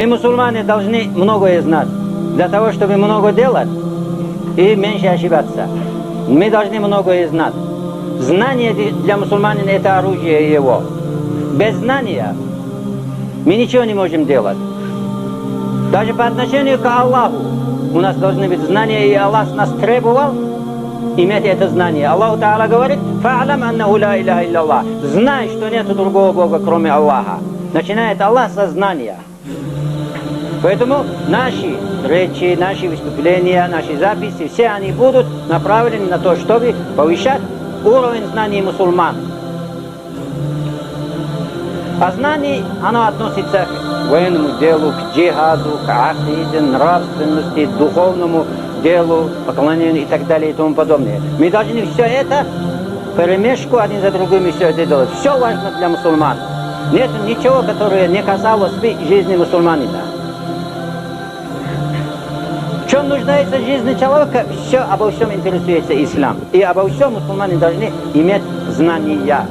Мы, мусульмане, должны многое знать, для того, чтобы много делать и меньше ошибаться. Мы должны многое знать. Знание для мусульманина – это оружие его. Без знания мы ничего не можем делать. Даже по отношению к Аллаху у нас должны быть знания, и Аллах нас требовал иметь это знание. Аллах Та'ala говорит: «Фа'алам аннаху ла илляха илляллах». Знай, что нет другого Бога, кроме Аллаха. Начинает Аллах со знания. Поэтому наши речи, наши выступления, наши записи, все они будут направлены на то, чтобы повышать уровень знаний мусульман. А знание, оно относится к военному делу, к джихаду, к акиде, нравственности, духовному делу, поклонению и так далее и тому подобное. Мы должны все это перемешку один за другим все это делать. Все важно для мусульман. Нет ничего, которое не касалось бы жизни мусульманина. В чем нуждается жизнь человека, все, обо всем интересуется ислам. И обо всем мусульмане должны иметь знания.